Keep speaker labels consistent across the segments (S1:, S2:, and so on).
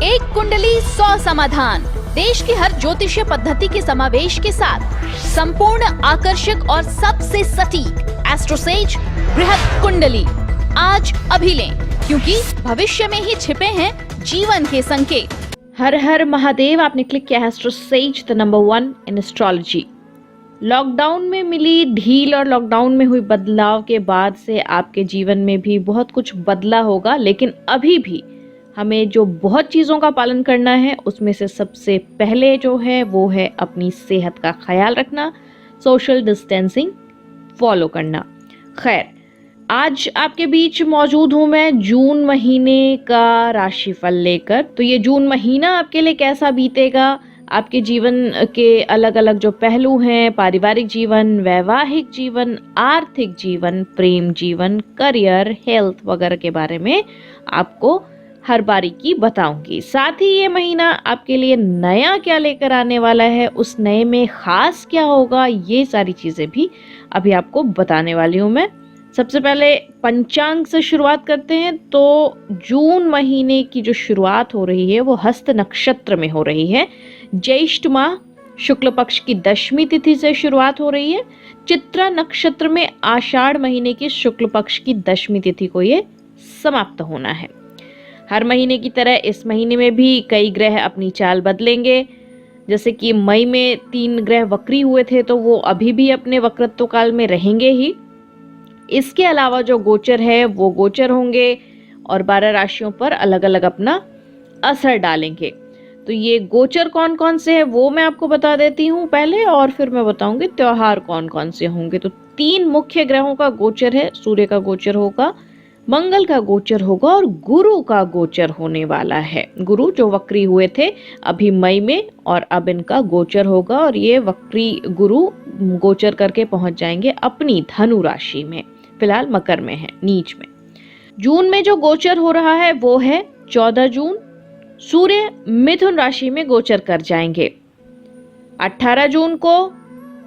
S1: एक कुंडली 100 समाधान, देश की हर ज्योतिषीय पद्धति के समावेश के साथ संपूर्ण, आकर्षक और सबसे सटीक एस्ट्रोसेज बृहद कुंडली आज अभी लें, क्योंकि भविष्य में ही छिपे हैं जीवन के संकेत।
S2: हर हर महादेव। आपने क्लिक किया AstroSage, the number 1 in astrology. Lockdown में मिली ढील और लॉकडाउन में हुई बदलाव के बाद से आपके जीवन में भी बहुत कुछ बदला होगा, लेकिन अभी भी हमें जो बहुत चीज़ों का पालन करना है उसमें से सबसे पहले जो है वो है अपनी सेहत का ख्याल रखना, सोशल डिस्टेंसिंग फॉलो करना। खैर, आज आपके बीच मौजूद हूँ मैं जून महीने का राशिफल लेकर। तो ये जून महीना आपके लिए कैसा बीतेगा, आपके जीवन के अलग अलग जो पहलू हैं, पारिवारिक जीवन, वैवाहिक जीवन, आर्थिक जीवन, प्रेम जीवन, करियर, हेल्थ वगैरह के बारे में आपको हर बारीकी बताऊंगी। साथ ही ये महीना आपके लिए नया क्या लेकर आने वाला है, उस नए में खास क्या होगा, ये सारी चीज़ें भी अभी आपको बताने वाली हूँ मैं। सबसे पहले पंचांग से शुरुआत करते हैं। तो जून महीने की जो शुरुआत हो रही है वो हस्त नक्षत्र में हो रही है। ज्येष्ठ माह शुक्ल पक्ष की 10वीं तिथि से शुरुआत हो रही है। चित्रा नक्षत्र में आषाढ़ महीने की शुक्ल पक्ष की 10वीं तिथि को ये समाप्त होना है। हर महीने की तरह इस महीने में भी कई ग्रह अपनी चाल बदलेंगे। जैसे कि मई में 3 ग्रह वक्री हुए थे, तो वो अभी भी अपने वक्रत्व काल में रहेंगे ही। इसके अलावा जो गोचर है वो गोचर होंगे और 12 राशियों पर अलग अलग अपना असर डालेंगे। तो ये गोचर कौन कौन से हैं वो मैं आपको बता देती हूँ पहले, और फिर मैं बताऊंगी त्योहार कौन कौन से होंगे। तो 3 मुख्य ग्रहों का गोचर है। सूर्य का गोचर होगा, मंगल का गोचर होगा और गुरु का गोचर होने वाला है। गुरु जो वक्री हुए थे अभी मई में, और अब इनका गोचर होगा और ये वक्री गुरु गोचर करके पहुंच जाएंगे अपनी धनु राशि में। फिलहाल मकर में है, नीच में। जून में जो गोचर हो रहा है वो है 14 जून। सूर्य मिथुन राशि में गोचर कर जाएंगे। 18 जून को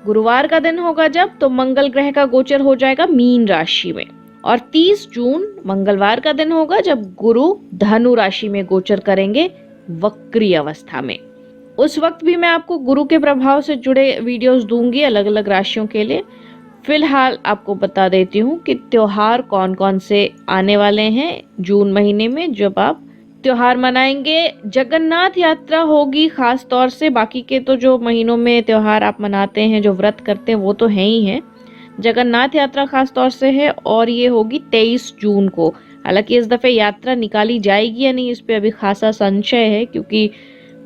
S2: गुरुवार का दिन होगा जब, तो मंगल ग्रह का गोचर हो जाएगा मीन राशि में। और 30 जून मंगलवार का दिन होगा जब गुरु धनु राशि में गोचर करेंगे वक्री अवस्था में। उस वक्त भी मैं आपको गुरु के प्रभाव से जुड़े वीडियोस दूंगी अलग अलग राशियों के लिए। फिलहाल आपको बता देती हूँ कि त्योहार कौन कौन से आने वाले हैं जून महीने में जब आप त्योहार मनाएंगे। जगन्नाथ यात्रा होगी खास तौर से, बाकी के तो जो महीनों में त्योहार आप मनाते हैं, जो व्रत करते हैं, वो तो है ही है। जगन्नाथ यात्रा खास तौर से है और ये होगी 23 जून को। हालांकि इस दफे यात्रा निकाली जाएगी या नहीं, इस पे अभी खासा संशय है, क्योंकि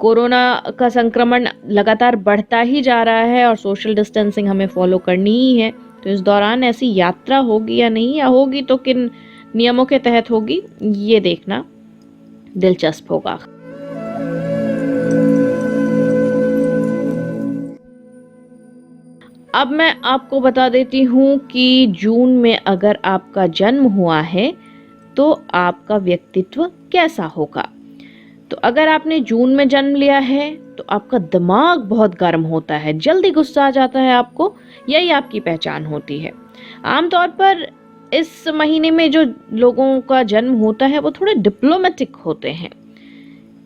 S2: कोरोना का संक्रमण लगातार बढ़ता ही जा रहा है और सोशल डिस्टेंसिंग हमें फॉलो करनी ही है। तो इस दौरान ऐसी यात्रा होगी या नहीं, या होगी तो किन नियमों के तहत होगी, ये देखना दिलचस्प होगा। अब मैं आपको बता देती हूँ कि जून में अगर आपका जन्म हुआ है तो आपका व्यक्तित्व कैसा होगा। तो अगर आपने जून में जन्म लिया है तो आपका दिमाग बहुत गर्म होता है, जल्दी गुस्सा आ जाता है आपको, यही आपकी पहचान होती है। आमतौर पर इस महीने में जो लोगों का जन्म होता है वो थोड़े डिप्लोमेटिक होते हैं,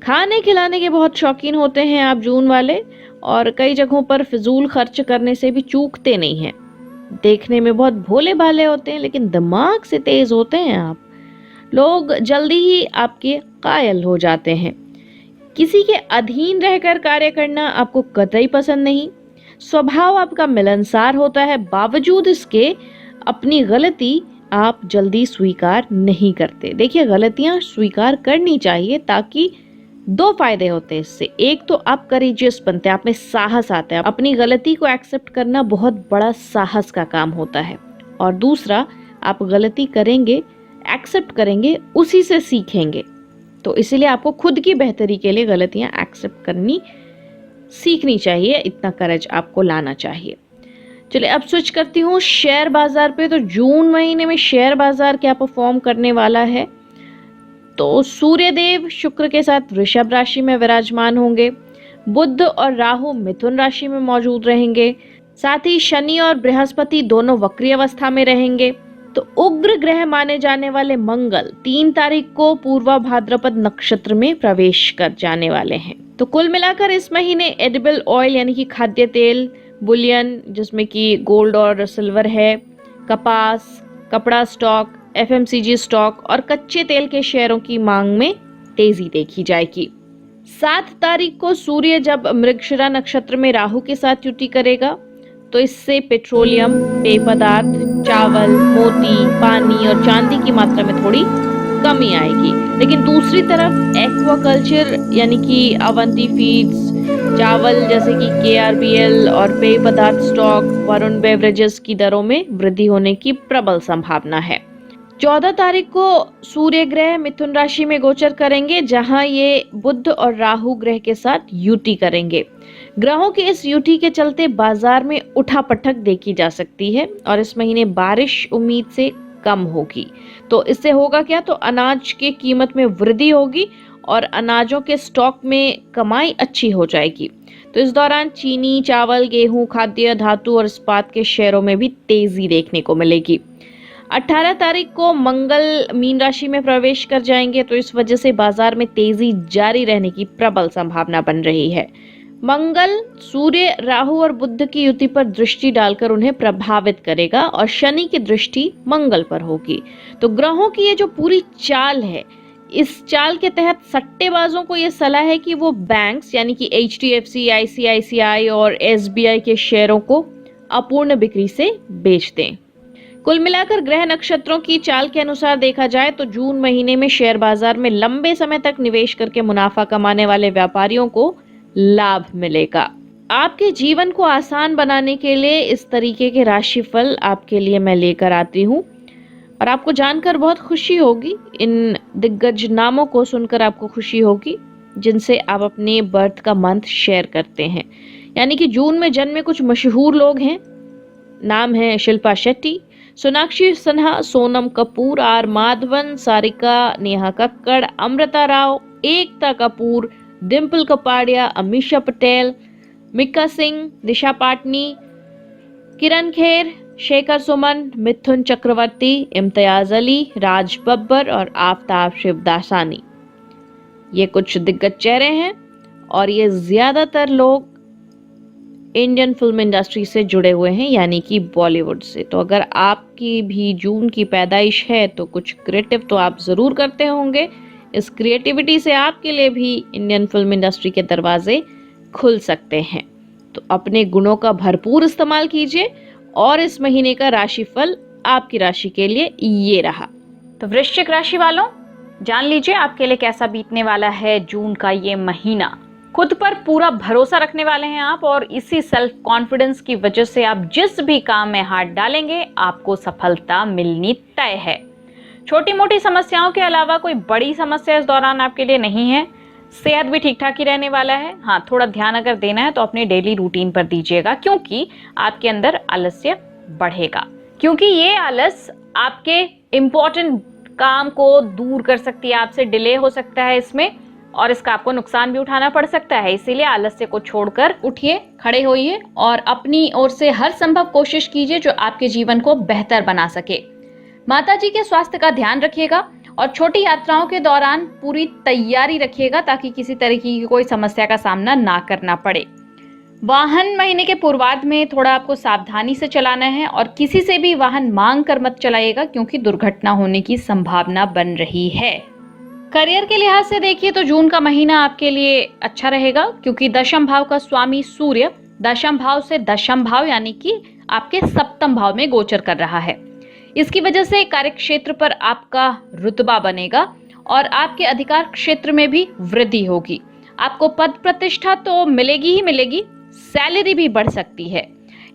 S2: खाने खिलाने के बहुत शौकीन होते हैं आप जून वाले, और कई जगहों पर फिजूल खर्च करने से भी चूकते नहीं हैं। देखने में बहुत भोले भाले होते हैं लेकिन दिमाग से तेज होते हैं आप। लोग जल्दी ही आपके कायल हो जाते हैं। किसी के अधीन रहकर कार्य करना आपको कतई पसंद नहीं। स्वभाव आपका मिलनसार होता है, बावजूद इसके अपनी गलती आप जल्दी स्वीकार नहीं करते। देखिए, गलतियां स्वीकार करनी चाहिए, ताकि 2 फायदे होते हैं इससे। एक तो आप करेजियस बनते हैं, आप में साहस आता है। अपनी गलती को एक्सेप्ट करना बहुत बड़ा साहस का काम होता है। और दूसरा, आप गलती करेंगे, एक्सेप्ट करेंगे, उसी से सीखेंगे। तो इसीलिए आपको खुद की बेहतरी के लिए गलतियां एक्सेप्ट करनी सीखनी चाहिए, इतना करेज आपको लाना चाहिए। चलिए अब स्विच करती हूँ शेयर बाजार पे। तो जून महीने में शेयर बाजार क्या परफॉर्म करने वाला है। तो सूर्य देव शुक्र के साथ वृषभ राशि में विराजमान होंगे। बुध और राहु मिथुन राशि में मौजूद रहेंगे। साथ ही शनि और बृहस्पति दोनों वक्री अवस्था में रहेंगे। तो उग्र ग्रह माने जाने वाले मंगल 3 तारीख को पूर्वा भाद्रपद नक्षत्र में प्रवेश कर जाने वाले हैं। तो कुल मिलाकर इस महीने एडिबल ऑयल यानी कि खाद्य तेल, बुलियन जिसमें कि गोल्ड और सिल्वर है, कपास, कपड़ा स्टॉक, एफएमसीजी स्टॉक और कच्चे तेल के शेयरों की मांग में तेजी देखी जाएगी। 7 तारीख को सूर्य जब मृगशिरा नक्षत्र में राहु के साथ युति करेगा तो इससे पेट्रोलियम, पेय पदार्थ, चावल, मोती, पानी और चांदी की मात्रा में थोड़ी कमी आएगी। लेकिन दूसरी तरफ एक्वाकल्चर यानी कि अवंती फीड्स, चावल जैसे कि केआरबीएल और पेय पदार्थ स्टॉक, वरुण बेवरेजेस की दरों में वृद्धि होने की प्रबल संभावना है। 14 तारीख को सूर्य ग्रह मिथुन राशि में गोचर करेंगे, जहां ये बुध और राहु ग्रह के साथ युति करेंगे। ग्रहों की इस युति के चलते बाजार में उठापटक देखी जा सकती है और इस महीने बारिश उम्मीद से कम होगी। तो इससे होगा क्या, तो अनाज की कीमत में वृद्धि होगी और अनाजों के स्टॉक में कमाई अच्छी हो जाएगी। तो इस दौरान चीनी, चावल, गेहूं, खाद्य, धातु और इस्पात के शेयरों में भी तेजी देखने को मिलेगी। 18 तारीख को मंगल मीन राशि में प्रवेश कर जाएंगे, तो इस वजह से बाजार में तेजी जारी रहने की प्रबल संभावना बन रही है। मंगल सूर्य, राहु और बुध की युति पर दृष्टि डालकर उन्हें प्रभावित करेगा और शनि की दृष्टि मंगल पर होगी। तो ग्रहों की ये जो पूरी चाल है, इस चाल के तहत सट्टेबाजों को ये सलाह है कि वो बैंक्स यानी कि HDFC, ICICI और SBI के शेयरों को अपूर्ण बिक्री से बेच दें। कुल मिलाकर ग्रह नक्षत्रों की चाल के अनुसार देखा जाए तो जून महीने में शेयर बाजार में लंबे समय तक निवेश करके मुनाफा कमाने वाले व्यापारियों को लाभ मिलेगा। आपके जीवन को आसान बनाने के लिए इस तरीके के राशिफल आपके लिए मैं लेकर आती हूँ और आपको जानकर बहुत खुशी होगी। इन दिग्गज नामों को सुनकर आपको खुशी होगी जिनसे आप अपने बर्थ का मंथ शेयर करते हैं। यानी कि जून में जन्मे कुछ मशहूर लोग हैं। नाम है शिल्पा शेट्टी, सोनाक्षी सिन्हा, सोनम कपूर, आर माधवन, सारिका, नेहा कक्कड़, अमृता राव, एकता कपूर, डिम्पल कपाड़िया, अमीषा पटेल, मिक्का सिंह, दिशा पाटनी, किरण खेर, शेखर सुमन, मिथुन चक्रवर्ती, इम्तियाज अली, राज बब्बर और आफ्ताब शिवदासानी। ये कुछ दिग्गज चेहरे हैं और ये ज्यादातर लोग इंडियन फिल्म इंडस्ट्री से जुड़े हुए हैं, यानी कि बॉलीवुड से। तो अगर आपकी भी जून की पैदाइश है तो कुछ क्रिएटिव तो आप जरूर करते होंगे। इस क्रिएटिविटी से आपके लिए भी इंडियन फिल्म इंडस्ट्री के दरवाजे खुल सकते हैं। तो अपने गुणों का भरपूर इस्तेमाल कीजिए और इस महीने का राशिफल आपकी राशि के लिए ये रहा।
S1: तो वृश्चिक राशि वालों, जान लीजिए आपके लिए कैसा बीतने वाला है जून का ये महीना। खुद पर पूरा भरोसा रखने वाले हैं आप और इसी सेल्फ कॉन्फिडेंस की वजह से आप जिस भी काम में हाथ डालेंगे आपको सफलता मिलनी तय है। छोटी मोटी समस्याओं के अलावा कोई बड़ी समस्या इस दौरान आपके लिए नहीं है। सेहत भी ठीक ठाक ही रहने वाला है। हाँ, थोड़ा ध्यान अगर देना है तो अपने डेली रूटीन पर दीजिएगा, क्योंकि आपके अंदर आलस्य बढ़ेगा, क्योंकि ये आलस आपके इम्पोर्टेंट काम को दूर कर सकती है, आपसे डिले हो सकता है इसमें और इसका आपको नुकसान भी उठाना पड़ सकता है। इसीलिए आलस्य को छोड़कर उठिए, खड़े होइए और अपनी ओर से हर संभव कोशिश कीजिए जो आपके जीवन को बेहतर बना सके। माता जी के स्वास्थ्य का ध्यान रखिएगा और छोटी यात्राओं के दौरान पूरी तैयारी रखिएगा ताकि किसी तरह की कोई समस्या का सामना ना करना पड़े। वाहन महीने के पूर्वार्ध में थोड़ा आपको सावधानी से चलाना है और किसी से भी वाहन मांग कर मत चलाइएगा, क्योंकि दुर्घटना होने की संभावना बन रही है। करियर के लिहाज से देखिए तो जून का महीना आपके लिए अच्छा रहेगा, क्योंकि दशम भाव का स्वामी सूर्य दशम भाव से दशम भाव यानी कि आपके सप्तम भाव में गोचर कर रहा है। इसकी वजह से कार्य क्षेत्र पर आपका रुतबा बनेगा और आपके अधिकार क्षेत्र में भी वृद्धि होगी। आपको पद प्रतिष्ठा तो मिलेगी ही मिलेगी, सैलरी भी बढ़ सकती है।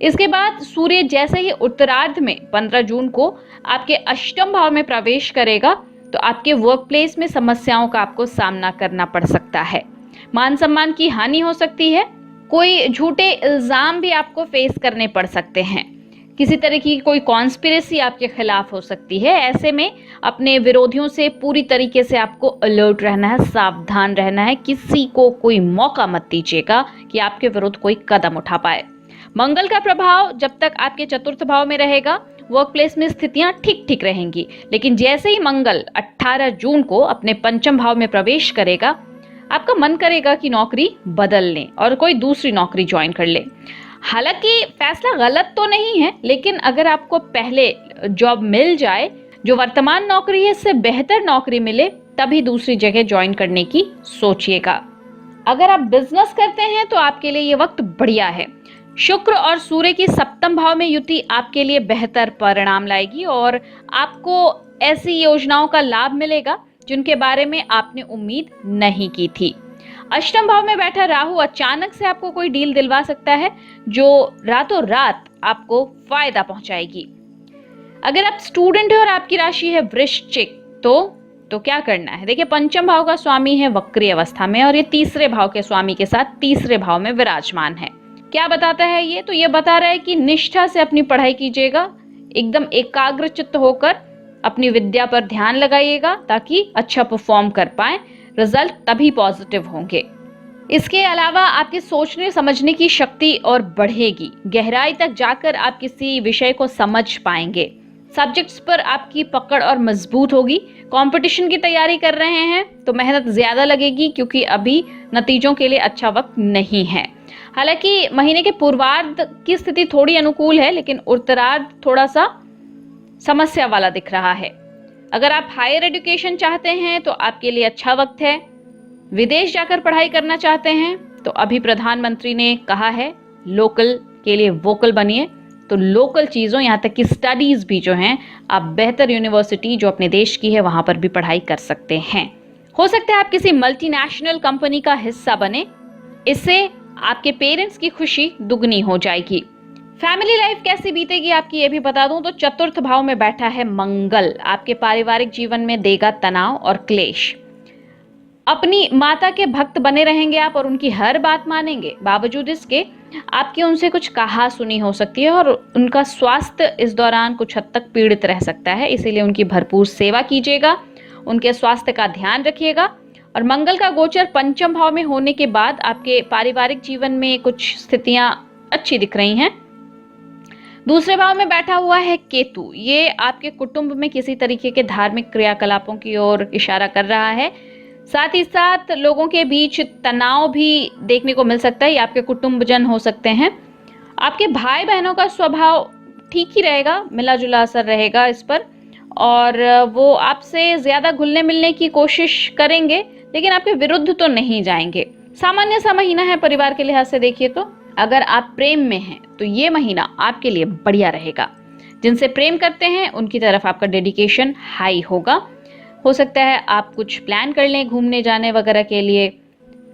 S1: इसके बाद सूर्य जैसे ही उत्तरार्ध में 15 जून को आपके अष्टम भाव में प्रवेश करेगा तो आपके वर्क प्लेस में समस्याओं का आपको सामना करना पड़ सकता है। मान सम्मान की हानि हो सकती है। कोई झूठे इल्जाम भी आपको फेस करने पड़ सकते हैं। किसी तरह की कोई कॉन्स्पिरेसी आपके खिलाफ हो सकती है। ऐसे में अपने विरोधियों से पूरी तरीके से आपको अलर्ट रहना है, सावधान रहना है। किसी को कोई मौका मत दीजिएगा कि आपके विरुद्ध कोई कदम उठा पाए। मंगल का प्रभाव जब तक आपके चतुर्थ भाव में रहेगा
S2: वर्क प्लेस में स्थितियां ठीक ठीक रहेंगी। लेकिन जैसे ही मंगल 18 जून को अपने पंचम भाव में प्रवेश करेगा, आपका मन करेगा कि नौकरी बदल लें और कोई दूसरी नौकरी ज्वाइन कर ले। हालांकि फैसला गलत तो नहीं है, लेकिन अगर आपको पहले जॉब मिल जाए, जो वर्तमान नौकरी है इससे बेहतर नौकरी मिले, तभी दूसरी जगह ज्वाइन करने की सोचिएगा। अगर आप बिजनेस करते हैं तो आपके लिए ये वक्त बढ़िया है। शुक्र और सूर्य की सप्तम भाव में युति आपके लिए बेहतर परिणाम लाएगी और आपको ऐसी योजनाओं का लाभ मिलेगा जिनके बारे में आपने उम्मीद नहीं की थी। अष्टम भाव में बैठा राहु अचानक से आपको कोई डील दिलवा सकता है जो रातों रात आपको फायदा पहुंचाएगी। अगर आप स्टूडेंट हैं और आपकी राशि है वृश्चिक, तो क्या करना है? देखिए, पंचम भाव का स्वामी है वक्री अवस्था में और ये तीसरे भाव के स्वामी के साथ तीसरे भाव में विराजमान है। क्या बताता है ये? तो ये बता रहा है कि निष्ठा से अपनी पढ़ाई कीजिएगा, एकदम एकाग्रचित्त होकर अपनी विद्या पर ध्यान लगाइएगा ताकि अच्छा परफॉर्म कर पाए। रिजल्ट तभी पॉजिटिव होंगे। इसके अलावा आपकी सोचने समझने की शक्ति और बढ़ेगी। गहराई तक जाकर आप किसी विषय को समझ पाएंगे। सब्जेक्ट्स पर आपकी पकड़ और मजबूत होगी। कंपटीशन की तैयारी कर रहे हैं तो मेहनत ज्यादा लगेगी क्योंकि अभी नतीजों के लिए अच्छा वक्त नहीं है। हालांकि महीने के पूर्वार्ध की स्थिति थोड़ी अनुकूल है, लेकिन उत्तरार्ध थोड़ा सा समस्या वाला दिख रहा है। अगर आप हायर एजुकेशन चाहते हैं तो आपके लिए अच्छा वक्त है। विदेश जाकर पढ़ाई करना चाहते हैं तो अभी प्रधानमंत्री ने कहा है लोकल के लिए वोकल बनिए, तो लोकल चीज़ों यहाँ तक कि स्टडीज़ भी जो हैं आप बेहतर यूनिवर्सिटी जो अपने देश की है वहाँ पर भी पढ़ाई कर सकते हैं। हो सकता है आप किसी मल्टीनेशनल कंपनी का हिस्सा बने, इससे आपके पेरेंट्स की खुशी दुगनी हो जाएगी। फैमिली लाइफ कैसी बीतेगी आपकी ये भी बता दूं तो चतुर्थ भाव में बैठा है मंगल, आपके पारिवारिक जीवन में देगा तनाव और क्लेश। अपनी माता के भक्त बने रहेंगे आप और उनकी हर बात मानेंगे। बावजूद इसके आपकी उनसे कुछ कहा सुनी हो सकती है और उनका स्वास्थ्य इस दौरान कुछ हद तक पीड़ित रह सकता है, इसीलिए उनकी भरपूर सेवा कीजिएगा, उनके स्वास्थ्य का ध्यान रखिएगा। और मंगल का गोचर पंचम भाव में होने के बाद आपके पारिवारिक जीवन में कुछ स्थितियां अच्छी दिख रही हैं। दूसरे भाव में बैठा हुआ है केतु, ये आपके कुटुंब में किसी तरीके के धार्मिक क्रियाकलापों की ओर इशारा कर रहा है। साथ ही साथ लोगों के बीच तनाव भी देखने को मिल सकता है, ये आपके कुटुंबजन हो सकते हैं। आपके भाई बहनों का स्वभाव ठीक ही रहेगा, मिला जुला असर रहेगा इस पर, और वो आपसे ज्यादा घुलने मिलने की कोशिश करेंगे लेकिन आपके विरुद्ध तो नहीं जाएंगे। सामान्य सा महीना है परिवार के लिहाज से देखिए तो। अगर आप प्रेम में हैं तो ये महीना आपके लिए बढ़िया रहेगा। जिनसे प्रेम करते हैं उनकी तरफ आपका डेडिकेशन हाई होगा। हो सकता है आप कुछ प्लान कर लें घूमने जाने वगैरह के लिए,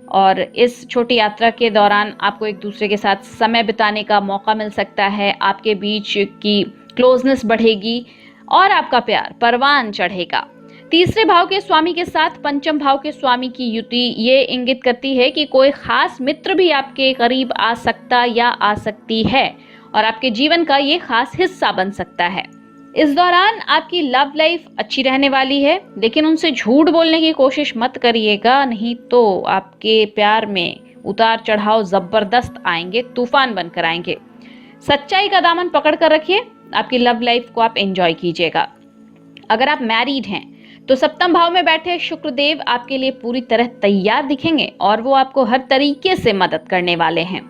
S2: और इस छोटी यात्रा के दौरान आपको एक दूसरे के साथ समय बिताने का मौका मिल सकता है। आपके बीच की क्लोजनेस बढ़ेगी और आपका प्यार परवान चढ़ेगा। तीसरे भाव के स्वामी के साथ पंचम भाव के स्वामी की युति ये इंगित करती है कि कोई खास मित्र भी आपके करीब आ सकता या आ सकती है और आपके जीवन का ये खास हिस्सा बन सकता है। इस दौरान आपकी लव लाइफ अच्छी रहने वाली है, लेकिन उनसे झूठ बोलने की कोशिश मत करिएगा, नहीं तो आपके प्यार में उतार चढ़ाव जबरदस्त आएंगे, तूफान बनकर आएंगे। सच्चाई का दामन पकड़ कर रखिए, आपकी लव लाइफ को आप एंजॉय कीजिएगा। अगर आप मैरिड हैं तो सप्तम भाव में बैठे शुक्रदेव आपके लिए पूरी तरह तैयार दिखेंगे और वो आपको हर तरीके से मदद करने वाले हैं।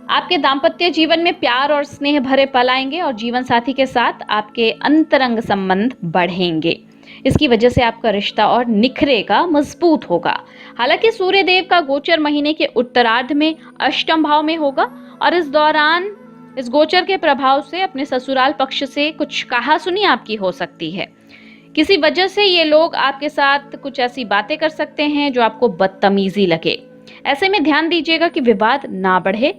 S2: आपके दाम्पत्य जीवन में प्यार और स्नेह भरे पल आएंगे और जीवन साथी के साथ आपके अंतरंग संबंध बढ़ेंगे। इसकी वजह से आपका रिश्ता और निखरेगा, मजबूत होगा। हालांकि सूर्य देव का गोचर महीने के उत्तरार्ध में अष्टम भाव में होगा और इस दौरान इस गोचर के प्रभाव से अपने ससुराल पक्ष से कुछ कहा सुनी आपकी हो सकती है। किसी वजह से ये लोग आपके साथ कुछ ऐसी बातें कर सकते हैं जो आपको बदतमीजी लगे। ऐसे में ध्यान दीजिएगा कि विवाद ना बढ़े।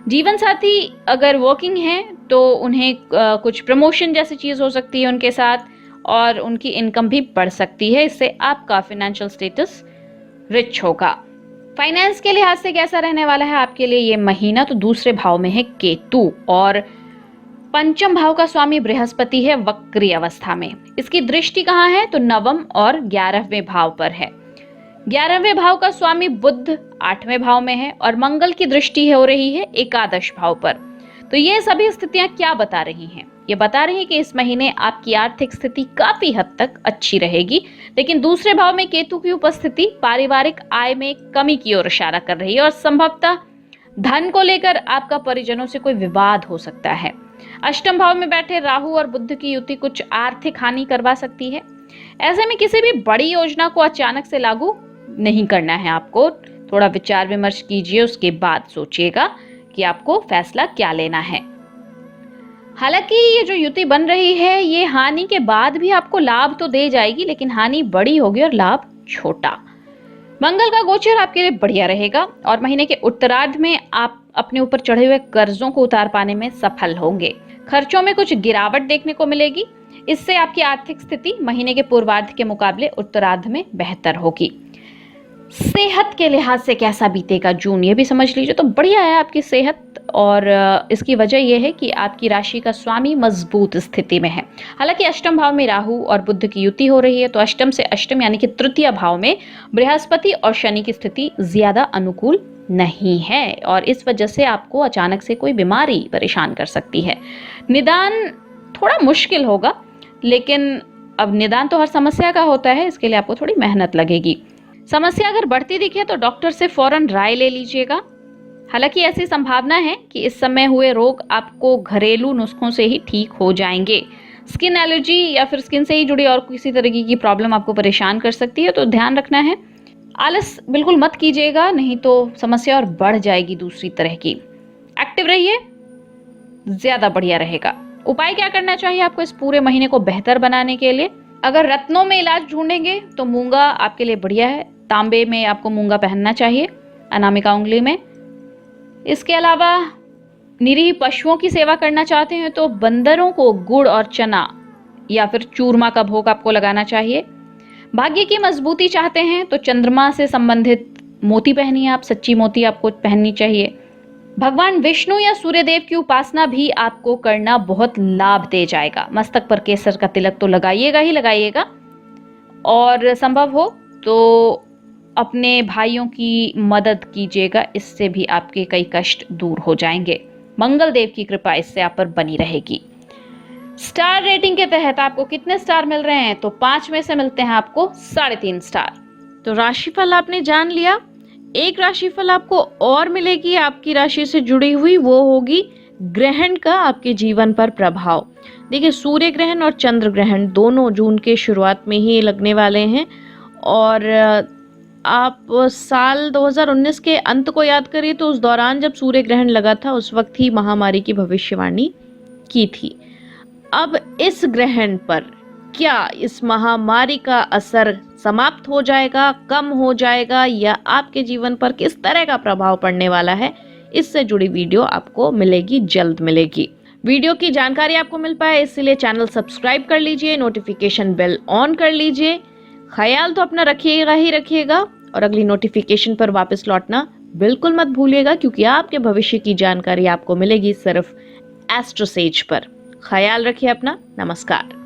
S2: जीवन साथी अगर वर्किंग है तो उन्हें कुछ प्रमोशन जैसी चीज हो सकती है उनके साथ, और उनकी इनकम भी बढ़ सकती है। इससे आपका फाइनेंशियल स्टेटस रिच होगा। फाइनेंस के लिहाज से कैसा रहने वाला है आपके लिए ये महीना? तो दूसरे भाव में है केतु और पंचम भाव का स्वामी बृहस्पति है वक्री अवस्था में। इसकी दृष्टि कहाँ है? तो नवम और 11वें भाव पर है। 11वें भाव का स्वामी बुध 8वें भाव में है और मंगल की दृष्टि हो रही है एकादश भाव पर। तो ये सभी स्थितियां क्या बता रही हैं? ये बता रही है कि इस महीने आपकी आर्थिक स्थिति काफी हद तक अच्छी रहेगी, लेकिन दूसरे भाव में केतु की उपस्थिति पारिवारिक आय में कमी की ओर इशारा कर रही है और संभवतः धन को लेकर आपका परिजनों से कोई विवाद हो सकता है। अष्टम भाव में बैठे राहु और बुध की युति कुछ आर्थिक हानि करवा सकती है। ऐसे में किसी भी बड़ी योजना को अचानक से लागू नहीं करना है आपको। थोड़ा विचार विमर्श कीजिए, उसके बाद सोचिएगा कि आपको फैसला क्या लेना है। हालांकि ये जो युति बन रही है ये हानि के बाद भी आपको लाभ तो दे जाएगी, लेकिन हानि बड़ी होगी और लाभ छोटा। मंगल का गोचर आपके लिए बढ़िया रहेगा और महीने के उत्तरार्ध में आप अपने ऊपर चढ़े हुए कर्जों को उतार पाने में सफल होंगे। खर्चों में कुछ गिरावट देखने को मिलेगी। इससे आपकी आर्थिक स्थिति महीने के पूर्वार्ध के मुकाबले उत्तरार्ध में बेहतर होगी। सेहत के लिहाज से कैसा बीतेगा जून, ये भी समझ लीजिए। तो बढ़िया है आपकी सेहत, और इसकी वजह यह है कि आपकी राशि का स्वामी मजबूत स्थिति में है। हालांकि अष्टम भाव में राहु और बुध की युति हो रही है, तो अष्टम से अष्टम यानी कि तृतीय भाव में बृहस्पति और शनि की स्थिति ज्यादा अनुकूल नहीं है और इस वजह से आपको अचानक से कोई बीमारी परेशान कर सकती है। निदान थोड़ा मुश्किल होगा, लेकिन अब निदान तो हर समस्या का होता है, इसके लिए आपको थोड़ी मेहनत लगेगी। समस्या अगर बढ़ती दिखे तो डॉक्टर से फौरन राय ले लीजिएगा। हालांकि ऐसी संभावना है कि इस समय हुए रोग आपको घरेलू नुस्खों से ही ठीक हो जाएंगे। स्किन एलर्जी या फिर स्किन से ही जुड़ी और किसी तरीके की प्रॉब्लम आपको परेशान कर सकती है, तो ध्यान रखना है। आलस बिल्कुल मत कीजिएगा, नहीं तो समस्या और बढ़ जाएगी दूसरी तरह की। एक्टिव रहिए, ज्यादा बढ़िया रहेगा। उपाय क्या करना चाहिए आपको इस पूरे महीने को बेहतर बनाने के लिए? अगर रत्नों में इलाज ढूंढेंगे तो मूंगा आपके लिए बढ़िया है। तांबे में आपको मूंगा पहनना चाहिए, अनामिका उंगली में। इसके अलावा निरीह पशुओं की सेवा करना चाहते हैं तो बंदरों को गुड़ और चना या फिर चूरमा का भोग आपको लगाना चाहिए। भाग्य की मजबूती चाहते हैं तो चंद्रमा से संबंधित मोती पहनिए आप, सच्ची मोती आपको पहननी चाहिए। भगवान विष्णु या सूर्यदेव की उपासना भी आपको करना बहुत लाभ दे जाएगा। मस्तक पर केसर का तिलक तो लगाइएगा ही लगाइएगा, और संभव हो तो अपने भाइयों की मदद कीजिएगा, इससे भी आपके कई कष्ट दूर हो जाएंगे। मंगल देव की कृपा इससे आप पर बनी रहेगी। स्टार रेटिंग के तहत आपको कितने स्टार मिल रहे हैं? तो 5 में से मिलते हैं आपको 3.5 स्टार। तो राशिफल आपने जान लिया। एक राशिफल आपको और मिलेगी आपकी राशि से जुड़ी हुई, वो होगी ग्रहण का आपके जीवन पर प्रभाव। देखिए, सूर्य ग्रहण और चंद्र ग्रहण दोनों जून के शुरुआत में ही लगने वाले हैं, और आप साल 2019 के अंत को याद करिए तो उस दौरान जब सूर्य ग्रहण लगा था उस वक्त ही महामारी की भविष्यवाणी की थी। अब इस ग्रहण पर क्या इस महामारी का असर समाप्त हो जाएगा, कम हो जाएगा, या आपके जीवन पर किस तरह का प्रभाव पड़ने वाला है, इससे जुड़ी वीडियो आपको मिलेगी, जल्द मिलेगी। वीडियो की जानकारी आपको मिल पाए इसलिए चैनल सब्सक्राइब कर लीजिए, नोटिफिकेशन बेल ऑन कर लीजिए। ख्याल तो अपना रखिएगा ही रखिएगा, और अगली नोटिफिकेशन पर वापस लौटना बिल्कुल मत भूलिएगा, क्योंकि आपके भविष्य की जानकारी आपको मिलेगी सिर्फ एस्ट्रोसेज पर। ख्याल रखिए अपना। नमस्कार।